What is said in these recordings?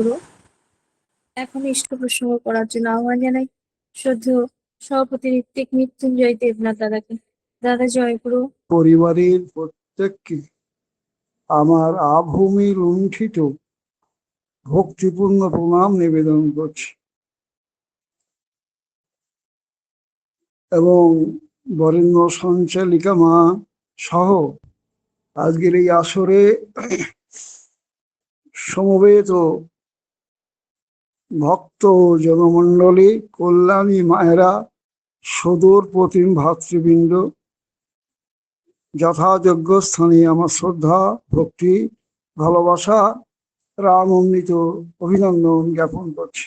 গুরু, এখন ইষ্ট প্রসঙ্গ করার জন্য আহ্বান জানাই শ্রদ্ধেয় সভাপতি ঋত্বিক মৃত্যুঞ্জয় দেবনাথ দাদাকে। দাদা জয় গুরু। পরিবারের প্রত্যেককে আমার আভূমি লুণ্ঠিত ভক্তিপূর্ণ প্রণাম নিবেদন করছি এবং বরেণ্য সঞ্চালিকা মা সহ আজকের এই আসরে সমবেত ভক্ত জনমণ্ডলী, কল্যাণী মায়েরা, সদূর প্রতিম ভাতৃবৃন্দ, যথাযোগ্য স্থানে আমার শ্রদ্ধা, ভক্তি, ভালোবাসা, রামমৃত অভিনন্দন জ্ঞাপন করছি।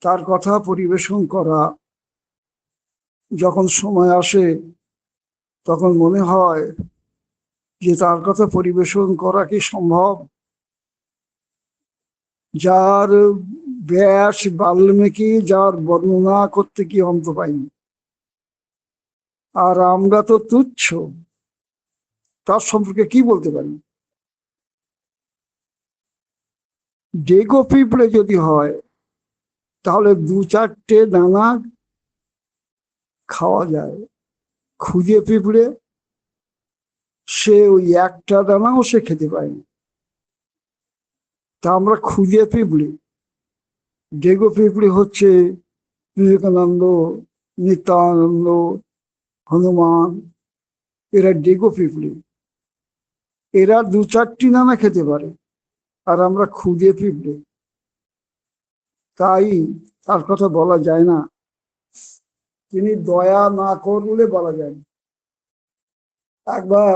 তার কথা পরিবেশন করা যখন সময় আসে তখন মনে হয় যে তার কথা পরিবেশন করা কি সম্ভব? যার ব্যাস বাল্মীকি, যার বর্ণনা করতে কি অন্ত পাইনি, আর আমরা তো তুচ্ছ, তার সম্পর্কে কি বলতে পারি? ডেগো পিঁপড়ে যদি হয় তাহলে 2-4টে দানা খাওয়া যায়। খুঁজে পিঁপড়ে সে ওই একটা দানাও সে খেতে পায়নি। তা আমরা খুঁজে পিঁপড়ে। ডেগো পিঁপড়ে হচ্ছে বিবেকানন্দ, নিত্যানন্দ, হনুমান, এরা ডেগো পিঁপড়ে। এরা 2-4টি দানা খেতে পারে, আর আমরা খুঁজে পিঁপড়ে। তাই তার কথা বলা যায় না, তিনি দয়া না করলে বলা যায় না। একবার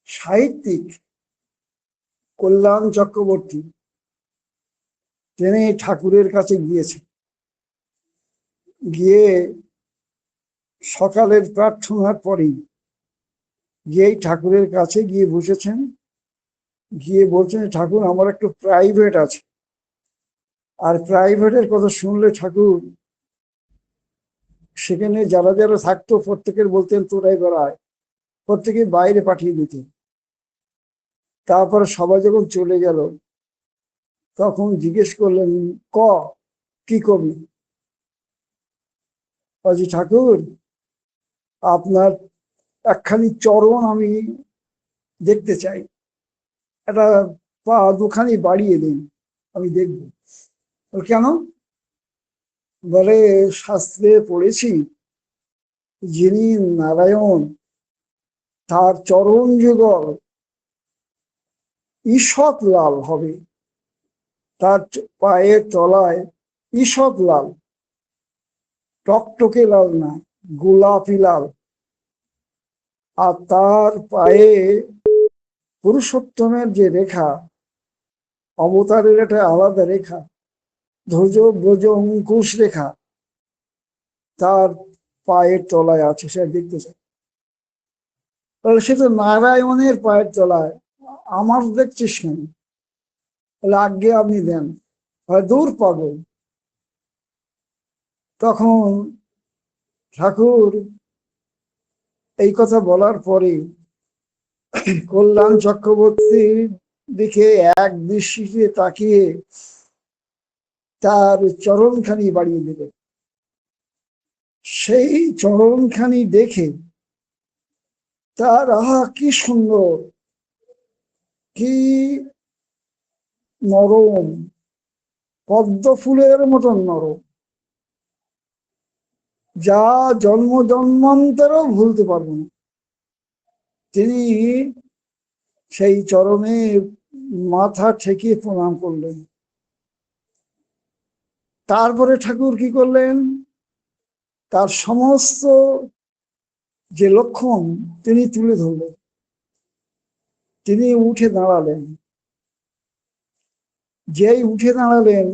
সাহিত্যিক কল্যাণ চক্রবর্তী তিনি ঠাকুরের কাছে গিয়েছেন, গিয়ে সকালের প্রার্থনার পরেই গিয়েই ঠাকুরের কাছে গিয়ে বসেছেন, গিয়ে বলছেন, ঠাকুর আমার একটু প্রাইভেট আছে। আর প্রাইভেটের কথা শুনলে ঠাকুর সেখানে যারা যারা থাকতো প্রত্যেকের বলতেন তোরাই বেড়ায়, প্রত্যেকে বাইরে পাঠিয়ে দিতেন। তারপরে সবাই যখন চলে গেল তখন জিজ্ঞেস করলেন, কি কবি? অজি ঠাকুর, আপনার একখানি চরণ আমি দেখতে চাই, একটা পা দুখানি বাড়িয়ে দিন, আমি দেখব। কেন? বলে শাস্ত্রে পড়েছি যিনি নারায়ণ তার চরণ যুগল ঈষৎ লাল হবে, তার পায়ের তলায় ঈষৎ লাল, টকটকে লাল না, গোলাপি লাল। আর তার পায়ে পুরুষোত্তমের যে রেখা, অবতারের একটা আলাদা রেখা, ধ্বজ ব্রজ অঙ্কুশ রেখা তার পায়ের তলায় আছে, সে দেখতে চাই। তাহলে সে তো নারায়ণের পায়ের তলায়, আমার দেখছিস কেন? তাহলে আজ্ঞে আপনি দেন, দূর পাগল। তখন ঠাকুর এই কথা বলার পরে কল্যাণ চক্রবর্তীর দিকে এক দৃষ্টিতে তাকিয়ে তার চরণখানি বাড়িয়ে দিল। সেই চরণখানি দেখে তার আহা কি সুন্দর, কি নরম, পদ্ম ফুলের মতন নরম, যা জন্ম জন্মান্তরও ভুলতে পারবো না। তিনি সেই চরণে মাথা ঠেকিয়ে প্রণাম করলেন। তারপরে ঠাকুর কি করলেন? তার সমস্ত যে লক্ষণ তিনি তুলে ধরলেন। তিনি উঠে দাঁড়ালেন। যেই উঠে দাঁড়ালেন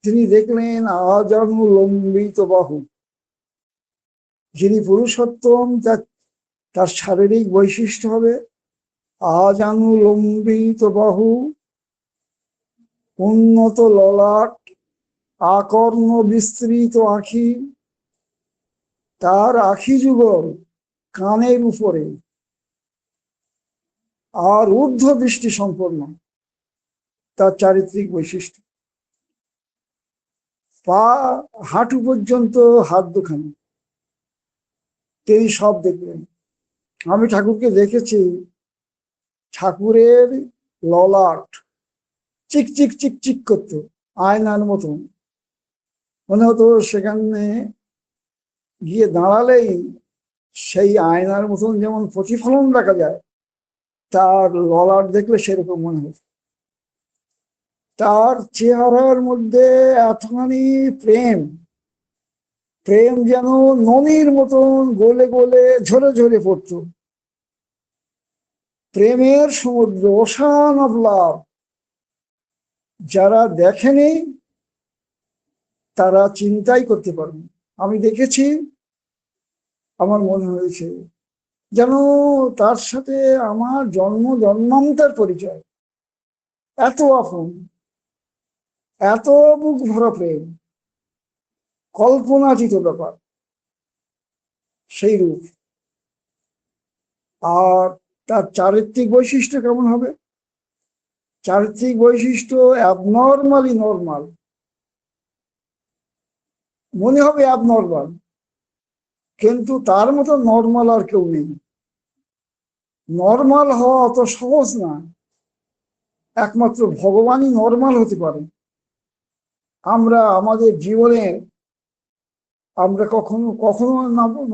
তিনি দেখলেন আজানু লম্বিত বাহু। যিনি পুরুষোত্তম তার শারীরিক বৈশিষ্ট্য হবে আজানু লম্বিত বাহু, উন্নত ললাট, আকর্ণ বিস্তৃত আখি, তার আখি যুগল কানের উপরে, আর ঊর্ধ্ব দৃষ্টি সম্পন্ন। তার চারিত্রিক বৈশিষ্ট্য। পা হাঁটু পর্যন্ত হাত দুখানি, তিনি সব দেখলেন। আমি ঠাকুরকে দেখেছি, ঠাকুরের ললাট চিক চিক চিক চিক করতো আয়নার মতন, মনে হতো সেখানে গিয়ে দাঁড়ালেই সেই আয়নার মতন যেমন প্রতিফলন দেখা যায়, তার ললাট দেখলে সেরকম মনে হতো। তার চেহারার মধ্যে এতখানি প্রেম, প্রেম যেন নদীর মতন গোলে গোলে ঝরে ঝরে পড়তো। প্রেমের সমুদ্র, ওশান অফ লাভ। যারা দেখেনি তারা চিন্তাই করতে পারবে। আমি দেখেছি, আমার মনে হয়েছে যেন তার সাথে আমার জন্ম জন্মান্তর পরিচয়, এত আপন, এত বুক ভরা প্রেম, কল্পনাতীত ব্যাপার সেই রূপ। আর তার চারিত্রিক বৈশিষ্ট্য কেমন হবে? চারিত্রিক বৈশিষ্ট্য অ্যাবনর্মালি নর্মাল, মনে হবে অ্যাবনর্মাল, কিন্তু তার মতো নর্মাল আর কেউ নেই। নর্মাল হওয়া অত সহজ না, একমাত্র ভগবানই নর্মাল হতে পারে। আমরা আমাদের জীবনে আমরা কখনো কখনো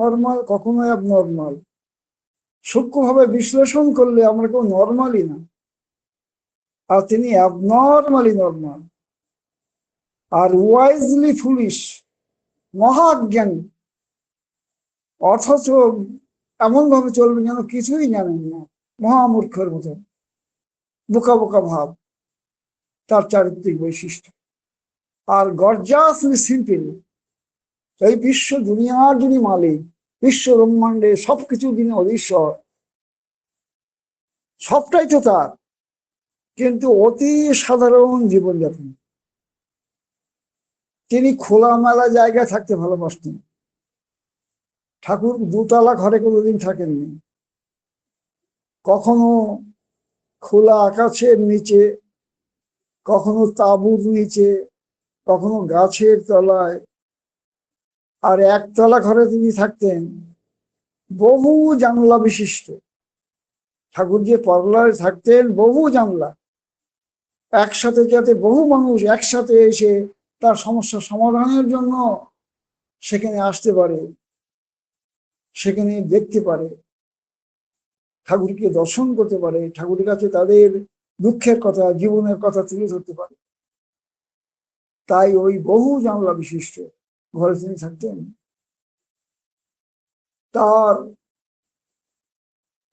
নর্মাল, কখনো অ্যাবনর্মাল। সূক্ষ্মভাবে বিশ্লেষণ করলে আমরা কেউ নর্মালই না, আর তিনি অ্যাবনর্মালি নর্মাল। আর ওয়াইজলি ফুলিশ, মহাজ্ঞানী, অথচ এমন ভাবে চলবে যেন কিছুই জানেন না, মহামূর্খের মতো, বোকা বোকা ভাব তার চারিত্রিক বৈশিষ্ট্য। আর গর্জাসলি সিম্পল। এই বিশ্ব দুনিয়ার যিনি মালিক, বিশ্ব ব্রহ্মাণ্ডে সবকিছু যিনি অধীশ্বর, সবটাই তো তার, কিন্তু অতি সাধারণ জীবনযাপন। তিনি খোলামেলা জায়গায় থাকতে ভালোবাসতেন। ঠাকুর দুতলা ঘরে কোনোদিন থাকেননি, কখনো খোলা আকাশের নিচে, কখনো তাঁবুর নিচে, কখনো গাছের তলায়। আর একতলা ঘরে তিনি থাকতেন, বহু জানলা বিশিষ্ট। ঠাকুর যে পার্লারে থাকতেন, বহু জানলা, একসাথে যাতে বহু মানুষ একসাথে এসে তার সমস্যা সমাধানের জন্য সেখানে আসতে পারে, সেখানে দেখতে পারে, ঠাকুরকে দর্শন করতে পারে, ঠাকুরের কাছে তাদের দুঃখের কথা, জীবনের কথা তুলে ধরতে পারে। তাই ওই বহু জানলা বিশিষ্ট ঘরে তিনি থাকতেন। তার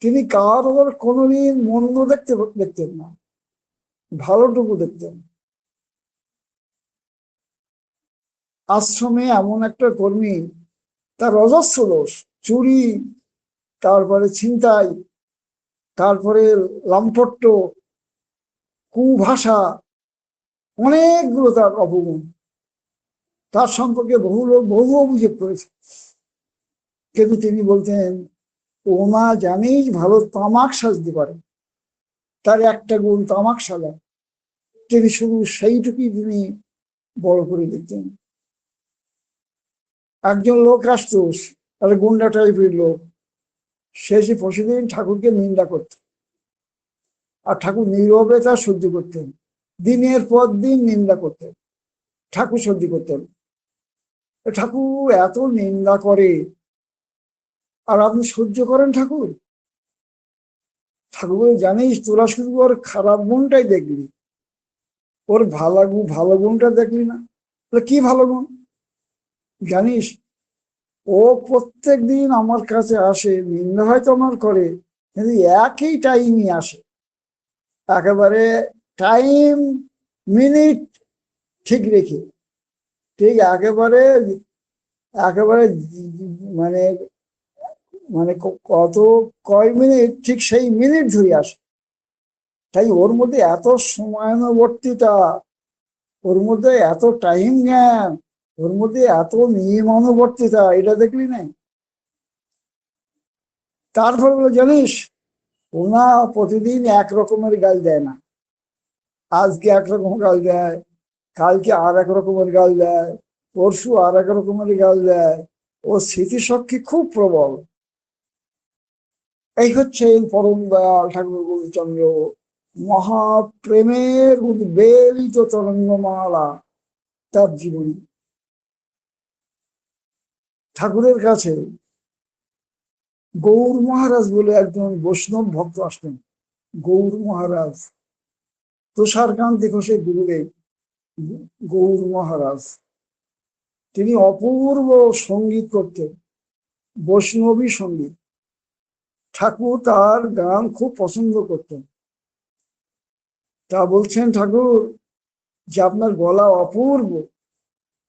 তিনি কারোর কোনোদিন মন্দ দেখতেন না, ভালোটুকু দেখতেন। আশ্রমে এমন একটা কর্মী, তার অজস্র দোষ, চুরি, তারপরে ছিনতাই, তারপরে লম্পট্য, কুভাষা, অনেকগুলো তার অপগুণ। তার সম্পর্কে বহু লোক বহু অভিযোগ করেছে, কিন্তু তিনি বলতেন ওনা জানিস ভালো তামাক সাজতে পারে, তার একটা গুণ তামাক সাজা। তিনি শুধু সেইটুকুই তিনি বড় করে দেখতেন। একজন লোক আসতো, তার গুন্ডা টাইপের লোক, সে প্রতিদিন ঠাকুরকে নিন্দা করত, আর ঠাকুর নীরবে তা সহ্য করতেন। দিনের পর দিন নিন্দা করতেন, ঠাকুর সহ্য করতেন। ঠাকুর এত নিন্দা করে আর আপনি সহ্য করেন? ঠাকুর ঠাকুর জানিস তোরা শুধু ওর খারাপ গুণটাই দেখলি, ওর ভালো গুণটা দেখলি না। কি ভালো গুণ জানিস? ও প্রত্যেক দিন আমার কাছে আসে, নিন্দা হয়তো আমার করে, কিন্তু একই টাইমই আসে, একেবারে টাইম মিনিট ঠিক রেখে, ঠিক একেবারে একেবারে মানে মানে কত কয় মিনিট, ঠিক সেই মিনিট ধরে আসে। তাই ওর মধ্যে এত সময়ানুবর্তিতা, ওর মধ্যে এত টাইম জ্ঞান, ওর মধ্যে এত নিয়মানুবর্তিতা, এটা দেখলি না? তারপর জানিস ওনা প্রতিদিন এক রকমের গাল দেয় না, আজকে একরকম গাল দেয়, কালকে আর এক রকমের গাল দেয়, পরশু আর এক রকমের গাল দেয়। ও স্মৃতিশক্তি খুব প্রবল। এই হচ্ছে পরম দয়াল ঠাকুর গৌরচন্দ্র, মহাপ্রেমের উদ্বেলিত তরঙ্গমালা তার জীবনী। ঠাকুরের কাছে গৌর মহারাজ বলে একজন বৈষ্ণব ভক্ত আসতেন। গৌর মহারাজ, তুষারকান্তি ঘোষের গুরুদেব গৌর মহারাজ, তিনি অপূর্ব সঙ্গীত করতেন, বৈষ্ণবী সঙ্গীত। ঠাকুর তার গান খুব পছন্দ করতেন। তা বলছেন ঠাকুর যে আপনার গলা অপূর্ব,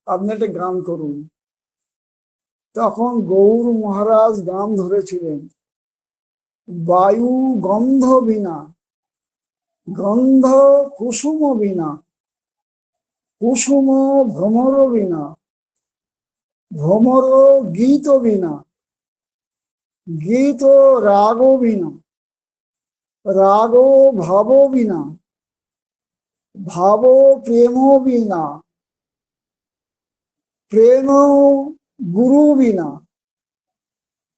আপনি একটা গান করুন। তখন গৌর মহারাজ গান ধরেছিলেন, বায়ু গন্ধ বিনা, গন্ধ কুসুম বিনা, কুসুম ভ্রমর বিনা, ভ্রমর গীত বিনা, গীত রাগ বিনা, রাগ ভাব বিনা, ভাব প্রেম বিনা, প্রেম গুরু বিনা,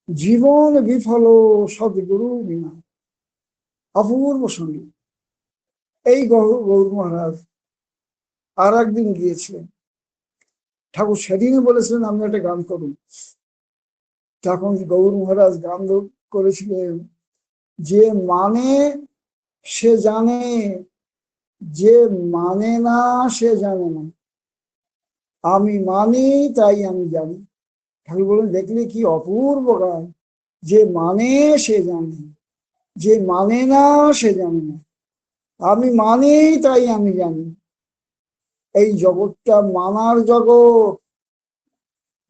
জীবন বিফল সদ্গুরু বিনা। অপূর্ব সঙ্গীত। এই গৌর মহারাজ আর একদিন গিয়েছিলেন, ঠাকুর সেদিনই বলেছিলেন আপনি একটা গান করুন। তখন গৌর মহারাজ গান করেছিলেন, যে মানে সে জানে, যে মানে না সে জানে না, আমি মানি তাই আমি জানি। ঠাকুর বলেন দেখলে কি অপূর্ব গান, যে মানে সে জানে, যে মানে না সে জানে না, আমি মানি তাই আমি জানি। এই জগৎটা মানার জগৎ,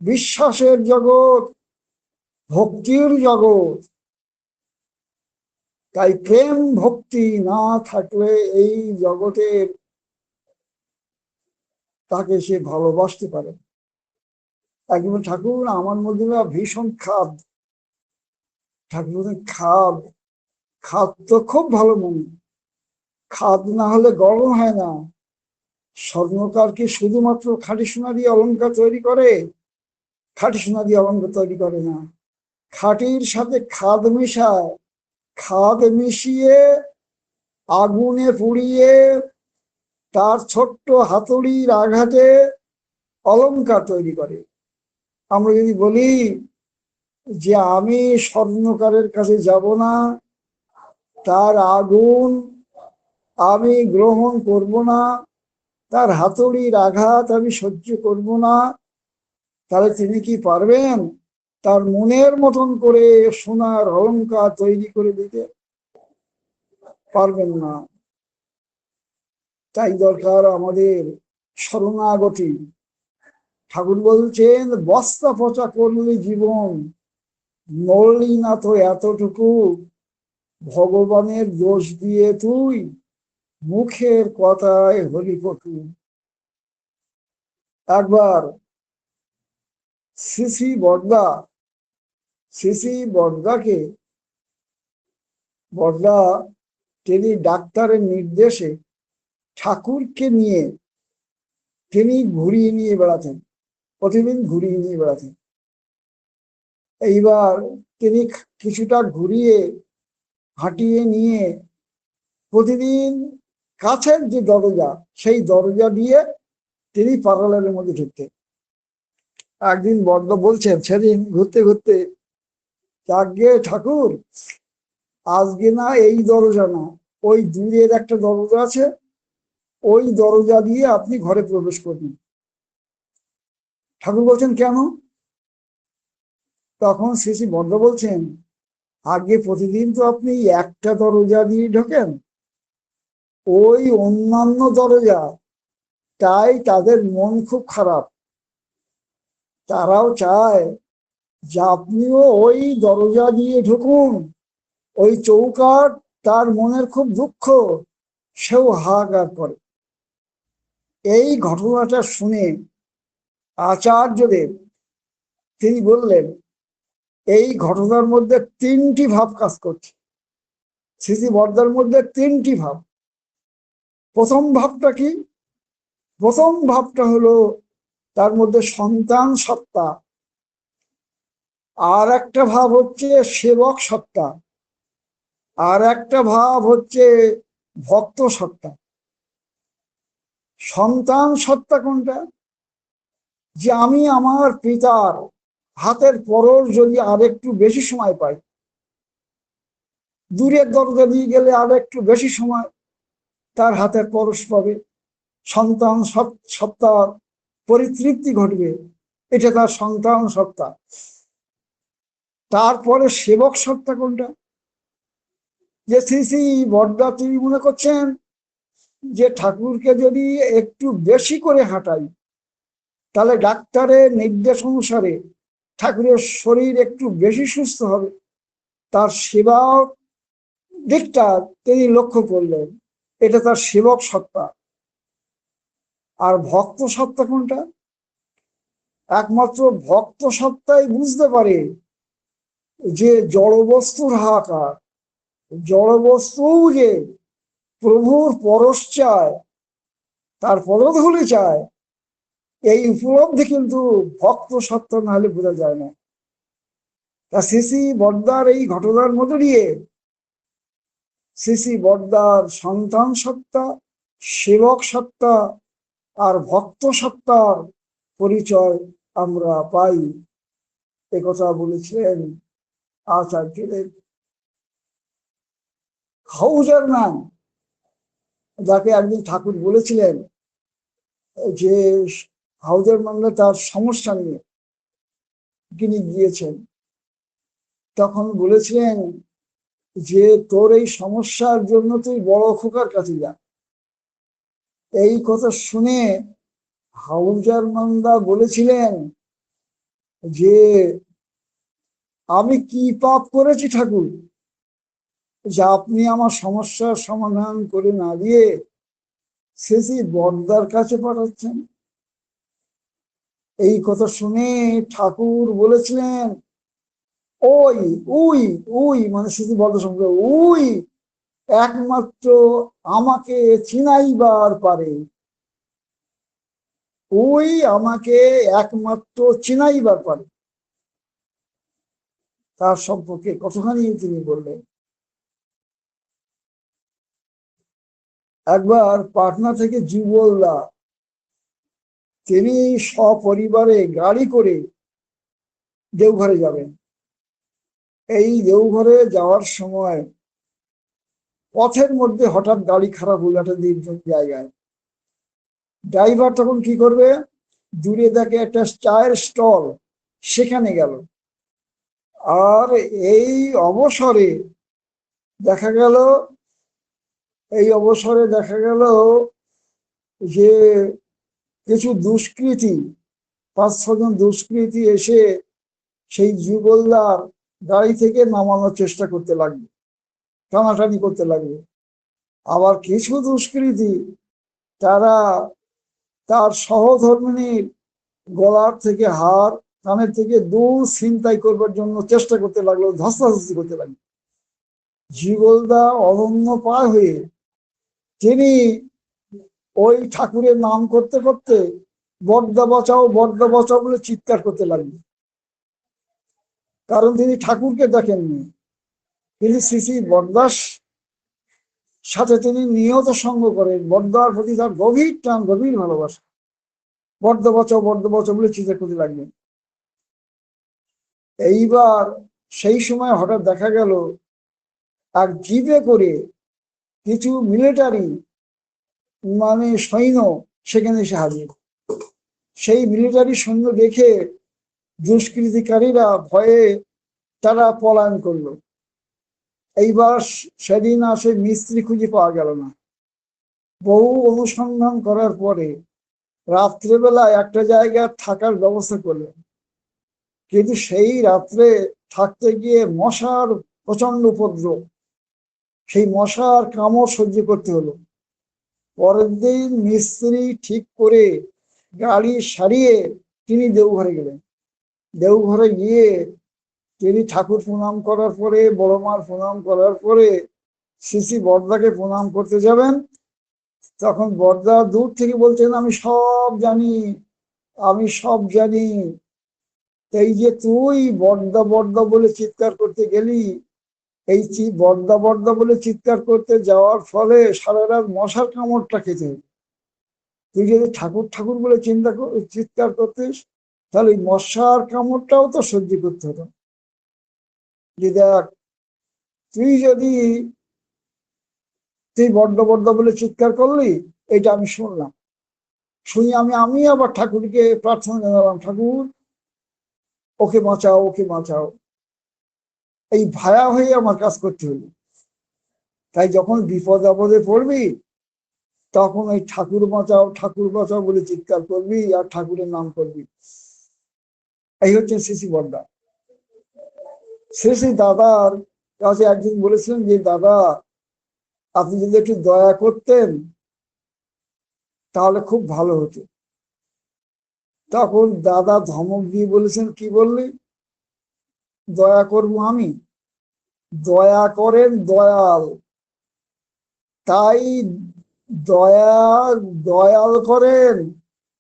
বিশ্বাসের জগৎ, ভক্তির জগৎ। তাই প্রেম ভক্তি না থাকলে এই জগতের তাকে সে ভালোবাসতে পারে। একবার ঠাকুর আমার মধ্যে ভীষণ খাদ, ঠাকুর খাদ, খাদ তো খুব ভালো মনে, খাদ না হলে গরম হয় না। স্বর্ণকার কি শুধুমাত্র খাঁটি সোনা দিয়ে অলঙ্কার তৈরি করে? খাঁটি সোনা দিয়ে অলঙ্কার তৈরি করে না, খাঁটির সাথে খাদ মিশায়, খাদ মিশিয়ে আগুনে পুড়িয়ে তার ছোট্ট হাতুড়ির আঘাতে অলঙ্কার তৈরি করে। আমরা যদি বলি যে আমি স্বর্ণকারের কাছে যাব না, তার আগুন আমি গ্রহণ করব না, তার হাতুড়ির আঘাত আমি সহ্য করব না, তাহলে তিনি কি পারবেন তার মনের মতন করে সোনার অলঙ্কার তৈরি করে দিতে? পারবেন না। তাই দরকার আমাদের শরণাগতি। ঠাকুর বলছেন বস্তা পচা করলি জীবন, নড়লি না তো এতটুকু, ভগবানের দোষ দিয়ে তুই মুখের কথায় হরিপটু। একবার শ্রী বড়দা, শ্রী বড়দাকে, বড়দা তিনি ডাক্তারের নির্দেশে ঠাকুরকে নিয়ে তিনি ঘুরিয়ে নিয়ে বেড়াতেন, প্রতিদিন ঘুরিয়ে নিয়ে বেড়াতেন। এইবার তিনি কিছুটা ঘুরিয়ে হাঁটিয়ে নিয়ে প্রতিদিন কাছের যে দরজা, সেই দরজা দিয়ে তিনি পার্লারের মধ্যে ঢুকতেন। একদিন বড় বলছেন সেদিন ঘুরতে ঘুরতে, যাকে ঠাকুর আজকে না এই দরজা না, ওই দূরের একটা দরজা আছে, ওই দরজা দিয়ে আপনি ঘরে প্রবেশ করবেন। ঠাকুর বলছেন কেন? তখন শ্রী বড় বলছেন, আগে প্রতিদিন তো আপনি একটা দরজা দিয়ে ঢোকেন, ওই অন্যান্য দরজা, তাই তাদের মন খুব খারাপ, তারাও চায় যে আপনিও ওই দরজা দিয়ে ঢুকুন। ওই চৌকাঠ, তার মনের খুব দুঃখ, সেও হাহাকার করে। এই ঘটনাটা শুনে আচার্যদেব তিনি বললেন, এই ঘটনার মধ্যে তিনটি ভাব কাজ করছে, শ্রী বড়দার মধ্যে তিনটি ভাব। প্রথম ভাবটা কি? প্রথম ভাবটা হলো তার মধ্যে সন্তান সত্তা, আর একটা ভাব হচ্ছে সেবক সত্তা, আর একটা ভাব হচ্ছে ভক্ত সত্তা। সন্তান সত্তা কোনটা? যে আমি আমার পিতার হাতের পরশ যদি আর একটু বেশি সময় পাই, দূরের দরজা দিয়ে গেলে আর একটু বেশি সময় তার হাতের পরশ পাবে, সন্তান সত্তার পরিতৃপ্তি ঘটবে, এটা তার সন্তান সত্তা। তারপরে সেবক সত্তা কোনটা? যে শ্রী শ্রী বড়দা তিনি মনে করছেন যে ঠাকুরকে যদি একটু বেশি করে হাঁটাই, তাহলে ডাক্তারের নির্দেশ অনুসারে ঠাকুরের শরীর একটু বেশি সুস্থ হবে। তার সেবা দিকটা তিনি লক্ষ্য করলেন, এটা তার সেবক সত্তা। আর ভক্ত সত্তা কোনটা? একমাত্র ভক্ত সত্তাই বুঝতে পারে যে জড়বস্তুর হাহাকার, জড়বস্তু যে প্রভুর পরশ চায়, তার পদধূলি চায়, এই উপলব্ধি কিন্তু ভক্ত সত্তা না হলে বোঝা যায় না। তা শ্রী বড়দার এই ঘটনার মধ্যে দিয়ে শ্রী বড়দার সন্তান সত্তা, সেবক সত্তা আর ভক্ত সত্তার পরিচয় আমরা পাই। একথা বলেছিলেন আচার্যদেব। হাউজারম্যান, যাকে একদিন ঠাকুর বলেছিলেন যে হাউজারম্যানরা তার সমস্যা নিয়ে তিনি গিয়েছেন, তখন বলেছিলেন যে তোর এই সমস্যার জন্য তুই বড় খোকার কাছে যা। এই কথা শুনে হাউজারম্যানরা বলেছিলেন যে আমি কি পাপ করেছি ঠাকুর যে আপনি আমার সমস্যার সমাধান করে না দিয়ে শ্রী বড়দার কাছে পাঠাচ্ছেন? এই কথা শুনে ঠাকুর বলেছিলেন ওই উই উই মানে শ্রী বড়দার সঙ্গে উই একমাত্র আমাকে চিনাইবার পারে, ওই আমাকে একমাত্র চিনাইবার পারে। তার সম্পর্কে কতখানি তিনি বললেন। একবার পাটনা থেকে যুগলদা তিনি সপরিবারে গাড়ি করে দেওঘরে যাবেন। এই দেওঘরে যাওয়ার সময় পথের মধ্যে হঠাৎ গাড়ি খারাপ হলো একটা নির্জন জায়গায়। ড্রাইভার তখন কি করবে, দূরে দেখে একটা চায়ের স্টল, সেখানে গেল। আর এই অবসরে দেখা গেল যে কিছু দুষ্কৃতী, 5-6 জন দুষ্কৃতী এসে সেই যুগলদার গাড়ি থেকে নামানোর চেষ্টা করতে লাগবে, টানাটানি করতে লাগবে। আবার কিছু দুষ্কৃতী তারা তার সহধর্মিনীর গলার থেকে হার, কানের থেকে দুল ছিনতাই করবার জন্য চেষ্টা করতে লাগলো, ধস্তাধস্তি করতে লাগলো। যুগলদা অনন্য পায় হয়ে তিনি ওই ঠাকুরের নাম করতে করতে বড়দা বাঁচাও বলে চিৎকার করতে লাগলেন। কারণ তিনি ঠাকুরকে দেখেননি, তিনি শ্রী শ্রী বড়দার সাথে তিনি নিয়ত সঙ্গ করেন। বড়দার প্রতি তার গভীর টান, গভীর ভালোবাসা। বড়দা বাঁচাও বলে চিৎকার করতে লাগলেন। এইবার সেই সময় হঠাৎ দেখা গেল এক জিপে করে কিছু মিলিটারি মানে সৈন্য সেখানে এসে হাজির। সেই মিলিটারি সৈন্য দেখে দুষ্কৃতিকারীরা ভয়ে তারা পলায়ন করলো। এইবার সেদিন আসে মিস্ত্রি খুঁজে পাওয়া গেল না। বহু অনুসন্ধান করার পরে রাত্রেবেলায় একটা জায়গায় থাকার ব্যবস্থা করলেন, কিন্তু সেই রাত্রে থাকতে গিয়ে মশার প্রচন্ড উপদ্রব, সেই মশার কামড় সহ্য করতে হলো। পরের দিন মিস্ত্রি ঠিক করে গাড়ি সারিয়ে তিনি দেওঘরে গেলেন। দেওঘরে গিয়ে তিনি ঠাকুর প্রণাম করার পরে, বড় মার প্রণাম করার পরে শ্রী শ্রী বড়দাকে প্রণাম করতে যাবেন, তখন বড়দা দূর থেকে বলছেন, আমি সব জানি, আমি সব জানি। এই যে তুই বড়দা বড়দা বলে চিৎকার করতে গেলি, এই বড়দা বড়দা বলে চিৎকার করতে যাওয়ার ফলে সারা রাত মশার কামড়টা খেতে হতো। তুই যদি ঠাকুর ঠাকুর বলে চিৎকার করতিস, তাহলে এই মশার কামড়টাও তো সহ্য করতে হতো। যে দেখ, তুই বড্ড বড্ড বলে চিৎকার করলি, এটা আমি শুনলাম। শুনি আমি আবার ঠাকুরকে প্রার্থনা জানালাম, ঠাকুর ওকে বাঁচাও, ওকে বাঁচাও। এই ভায়া হয়ে আমার কাজ করতে হলো। তাই যখন বিপদ আপদে পড়বি, তখন ওই ঠাকুর বাঁচাও বলে চিৎকার করবি আর ঠাকুরের নাম করবি। এই হচ্ছে শ্রী বড়দা। শ্রী দাদার কাছে একদিন বলেছিলেন যে, দাদা আপনি যদি একটু দয়া করতেন তাহলে খুব ভালো হতো। তখন দাদা ধমক দিয়ে বলেছেন, কি বললি? দয়া করবো আমি? দয়া করেন দয়াল, তাই দয়া দয়াল করেন,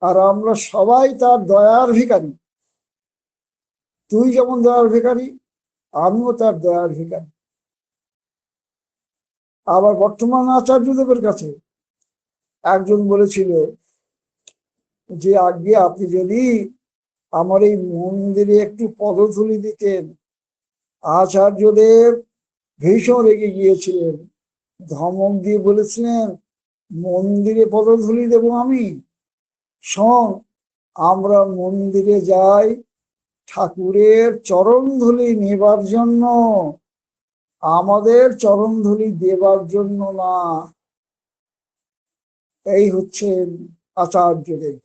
আর আমরা সবাই তার দয়ার ভিখারি। তুই যেমন দয়ার ভিখারি, আমিও তার দয়ার ভিখারি। আবার বর্তমান আচার্যদেবের কাছে একজন বলেছিল যে, আগে আপনি যদি আমার এই মন্দিরে একটু পদধূলি দিতেন। আচার্যদেব ভীষণ রেগে গিয়েছিলেন, ধমক দিয়ে বলেছিলেন, মন্দিরে পদধূলি দেব আমি? শোন, আমরা মন্দিরে যাই ঠাকুরের চরণধূলি নেবার জন্য, আমাদের চরণধূলি দেবার জন্য না। এই হচ্ছে আচার্যদেব।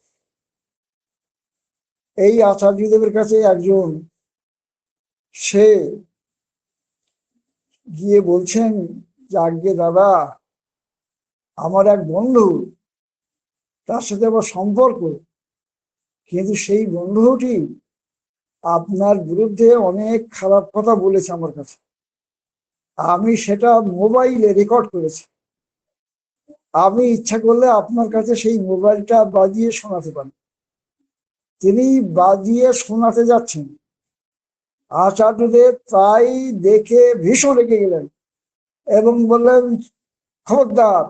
এই আচার্যদেবের কাছে একজন সে গিয়ে বলছেন যে, আজ্ঞে দাদা, আমার এক বন্ধু, তার সাথে আবার সম্পর্ক, কিন্তু সেই বন্ধুটি আপনার বিরুদ্ধে অনেক খারাপ কথা বলেছে আমার কাছে। আমি সেটা মোবাইলে রেকর্ড করেছি। আমি ইচ্ছা করলে আপনার কাছে সেই মোবাইলটা বাজিয়ে শোনাতে পারি। তিনি বাজিয়ে শোনাতে যাচ্ছেন। আচার্যদেব তাই দেখে ভীষণ রেগে গেলেন এবং বললেন, খবরদার,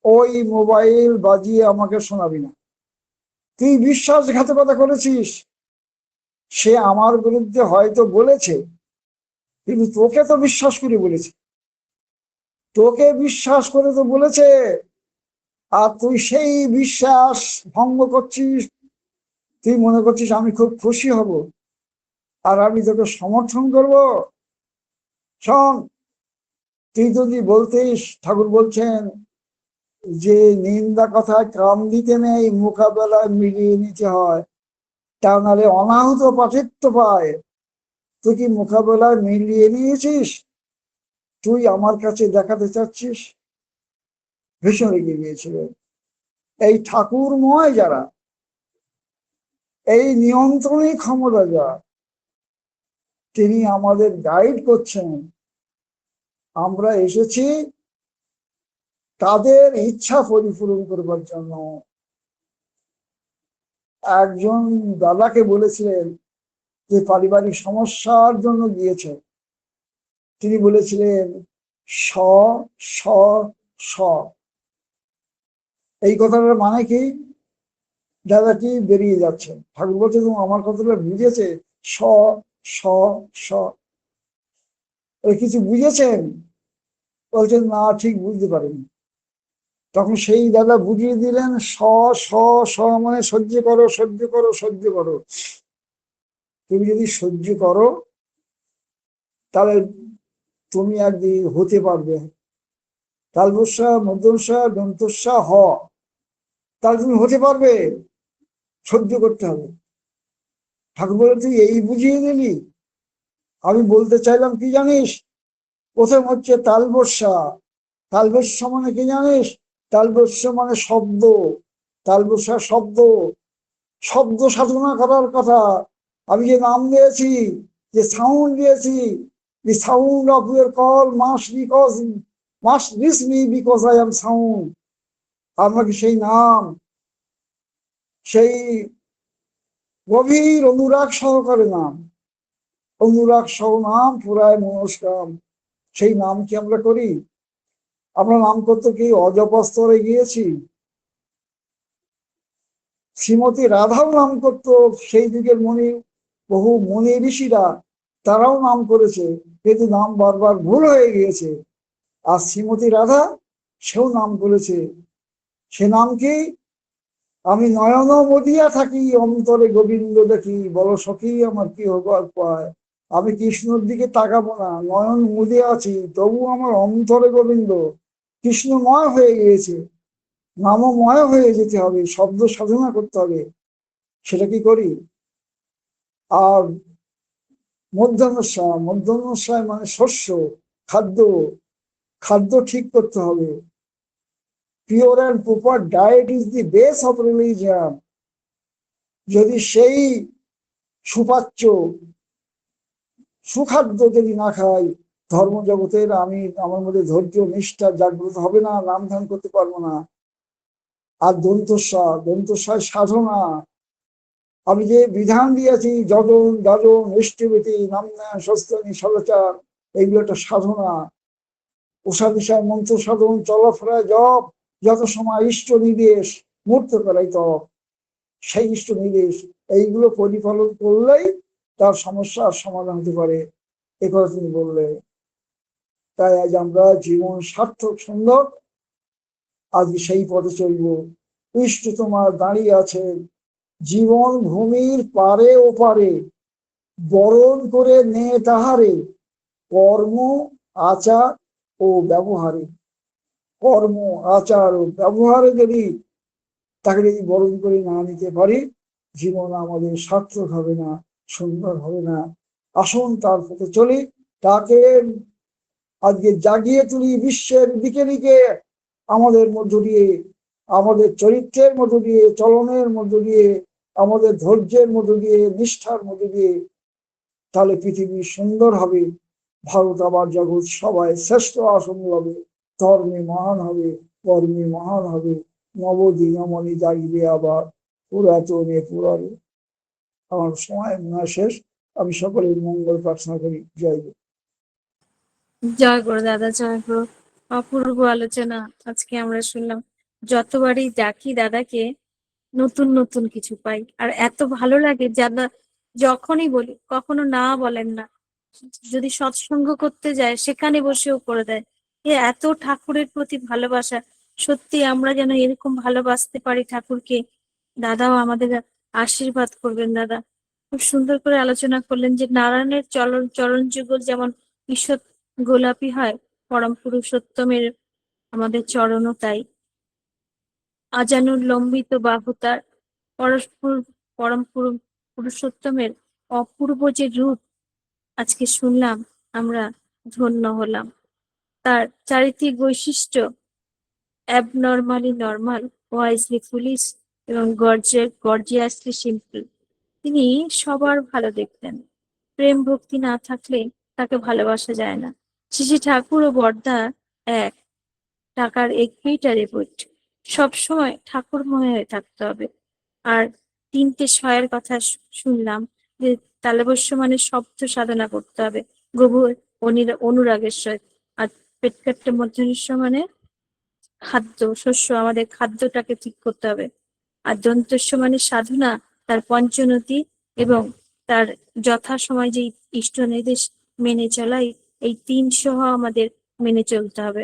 ওই মোবাইল বাজিয়ে আমাকে শোনাবি না। তুই বিশ্বাসঘাতকতা করেছিস। সে আমার বিরুদ্ধে হয়তো বলেছে, কিন্তু তোকে তো বিশ্বাস করে বলেছে, তোকে বিশ্বাস করে তো বলেছে, আর তুই সেই বিশ্বাস ভঙ্গ করছিস। তুই মনে করছিস আমি খুব খুশি হব আর আমি তোকে সমর্থন করব? শোন, তুই যদি বলতিস, ঠাকুর বলছেন যে নিন্দা কথায় কান দিতে নেই, মোকাবেলায় মিলিয়ে নিতে হয়, তা নাহলে অনাহুত পাঠিত্ব পায়। তুই কি মোকাবেলায় মিলিয়ে নিয়েছিস? তুই আমার কাছে দেখাতে চাচ্ছিস? ভীষণ রেগে গিয়েছিল। এই ঠাকুরময় যারা, এই নিয়ন্ত্রণী ক্ষমতা যারা, তিনি আমাদের গাইড করছেন। আমরা এসেছি তাদের ইচ্ছা পরিপূরণ করবার জন্য। একজন দাদাকে বলেছিলেন যে পারিবারিক সমস্যার জন্য গিয়েছে, তিনি বলেছিলেন স স স। এই কথাটার মানে কি? দাদাটি বেরিয়ে যাচ্ছে। ঠাকুর বলছে, তুমি আমার কথাটা বুঝেছে? স স স। কিছু বুঝেছেন? বলছেন, না, ঠিক বুঝতে পারেনি। তখন সেই দাদা বুঝিয়ে দিলেন, স স স মানে সহ্য করো, সহ্য করো, সহ্য করো। তুমি যদি সহ্য করো, তাহলে তুমি একদিন হতে পারবে। তালবস্যা মধ্যস্যা দন্তস্যা হ, তাহলে তুমি হতে পারবে। সহ্য করতে হবে। ঠাকুর বলে, তুই এই বুঝিয়ে দিলি? আমি বলতে চাইলাম কি জানিস? প্রথম হচ্ছে তালবস্যা। তালবস্যা মানে কি জানিস? তালবস্যা মানে শব্দ। তালবস্যা শব্দ, শব্দ সাধনা করার কথা। আমি যে নাম দিয়েছি, যে সাউন্ড দিয়েছি, the sound of your call must reach me because I am sound. আমাকে সেই নাম, সেই গভীর অনুরাগ সহকারে নাম, অনুরাগ সহ নাম পুরায় মনস্কাম, সেই নাম কি আমরা করি? আমরা নাম করতে কি অজপা স্তরে গিয়েছি? শ্রীমতী রাধাও নাম করত, সেই যুগের মণি, বহু মণি ঋষিরা তারাও নাম করেছে, কিন্তু নাম বারবার ভুল হয়ে গিয়েছে। আর শ্রীমতী রাধা, সেও নাম করেছে। সে নাম কি? আমি নয়ন মদিয়া থাকি, অন্তরে গোবিন্দ দেখি, বলো সখী আমার কি হবার পায়। আমি কৃষ্ণর দিকে তাকাবো না, নয়ন মুদিয়া আছি, তবু আমার অন্তরে গোবিন্দ। কৃষ্ণময় হয়ে গিয়েছে, নামময় হয়ে যেতে হবে, শব্দ সাধনা করতে হবে। সেটা কি করি? আর মধ্যাহ্নস্বয়, মধ্যাহ্নস্বয় মানে শস্য, খাদ্য, খাদ্য ঠিক করতে হবে। Pure and proper diet is the base of religion. যদি সেই সুপাচ্য সুখাদ্য যদি না খাই, ধর্মজগতের আমি, আমার মধ্যে ধৈর্য নিষ্ঠা জাগ্রত হবে না, নাম ধ্যান করতে পারবো না। আর দন্তস্বয়, দন্তস্বয় সাধনা। আমি যে বিধান দিয়েছি, যজন যাজন ইষ্টবিতি নাম শস্ত্রানি সদাচার, এইগুলো একটা সাধনা। উষা বিষয় মন্ত্র সাধন, চলাফেরায় জপ, যত সময় ইষ্ট নির্দেশ, মূর্ত করাই তপ, সেই ইষ্ট নির্দেশ, এইগুলো পরিপালন করলেই তার সমস্যার সমাধান হতে পারে, এ কথা তিনি বললে। তাই আজ আমরা জীবন সার্থক সুন্দর, আজ সেই পথে চলব। ইষ্ট তোমার দাঁড়িয়ে আছে জীবন ভূমির পারে ওপারে, বরণ করে নে তাহারে, কর্ম আচার ও ব্যবহারে। কর্ম আচার ও ব্যবহারে যদি তাকে যদি বরণ করে না নিতে পারি, জীবন আমাদের সার্থক হবে না, সুন্দর হবে না। আসুন তার পথে চলি, তাকে আজকে জাগিয়ে তুলি বিশ্বের দিকে দিকে, আমাদের মধ্য দিয়ে, আমাদের চরিত্রের মধ্য দিয়ে, চলনের মধ্য দিয়ে, আমাদের ধৈর্যের মধ্য দিয়ে, নিষ্ঠার মধ্য দিয়ে। তাহলে পৃথিবী সুন্দর হবে, ভারত আবার জগৎ সবাই শ্রেষ্ঠ আসন হবে, ধর্মে মহান হবে, কর্মে মহান হবে, নবদিনমণি জাগিবে আবার পুরাতনে পুরাবে। আমার সময় মনে হয় শেষ। আমি সকলের মঙ্গল প্রার্থনা করি। জয় গুরু। জয় গুরু দাদা, জয় গুরু। অপূর্ব আলোচনা আজকে আমরা শুনলাম। যতবারই ডাকি দাদাকে, নতুন নতুন কিছু পাই। আর এত ভালো লাগে দাদা যখনই বলি, কখনো না বলেন না। যদি সৎসঙ্গ করতে যায় সেখানে বসেও করে দেয়। এত ঠাকুরের প্রতি ভালোবাসা, সত্যি আমরা যেন এরকম ভালোবাসতে পারি ঠাকুরকে। দাদাও আমাদের আশীর্বাদ করবেন দাদা। খুব সুন্দর করে আলোচনা করলেন যে নারায়ণের চরণ যুগল যেমন ঈষৎ গোলাপি হয়, পরম পুরুষোত্তমের আমাদের চরণও তাই। আজানুর লম্বিত বাহু তার, পরস্পর পরম পুরুষোত্তমের অপূর্ব যে রূপ আজকে শুনলাম, আমরা ধন্য হলাম। তার চারিত্রিক বৈশিষ্ট্য অ্যাবনর্মালি নর্মাল, ওয়াইজলি ফুলিশ এবং গর্জিয়াসলি সিম্পল। তিনি সবার ভালো দেখতেন। প্রেম ভক্তি না থাকলে তাকে ভালোবাসা যায় না। শ্রী ঠাকুর ও বর্দা এক, টাকার এক পিটার রিপোর্ট। সবসময় ঠাকুরময় হয়ে থাকতে হবে। আর তিনটে ছয়ের কথা শুনলাম যে তালবস্য মানে শব্দ সাধনা করতে হবে, গভীর অনুরাগের সহিত। আর পেটকাট্টা মধ্যনিস্য মানে খাদ্য শস্য, আমাদের খাদ্যটাকে ঠিক করতে হবে। আর দন্তস্য মানে সাধনা, তার পঞ্চনতি এবং তার যথাসময় যে ইষ্ট নির্দেশ মেনে চলাই, এই তিন সহ আমাদের মেনে চলতে হবে।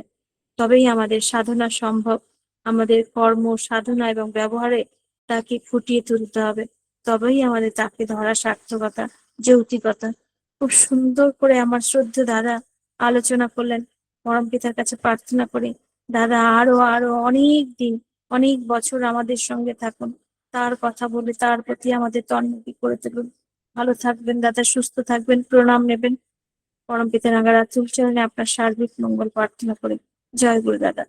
তবেই আমাদের সাধনা সম্ভব। আমাদের কর্ম সাধনা এবং ব্যবহারে তাকে ফুটিয়ে তুলতে হবে, তবেই আমাদের তাকে ধরা সার্থকতা, যৌক্তিকতা। খুব সুন্দর করে আমার শ্রদ্ধেয় দাদা আলোচনা করলেন। পরম পিতার কাছে প্রার্থনা করি দাদা আরো আরো অনেক দিন, অনেক বছর আমাদের সঙ্গে থাকুন, তার কথা বলে তার প্রতি আমাদের তন্মুখী করে তুলুন। ভালো থাকবেন দাদা, সুস্থ থাকবেন, প্রণাম নেবেন। পরম পিতার রাঙা রাতুল চরণে আপনার সার্বিক মঙ্গল প্রার্থনা করি। জয় গুরু দাদা।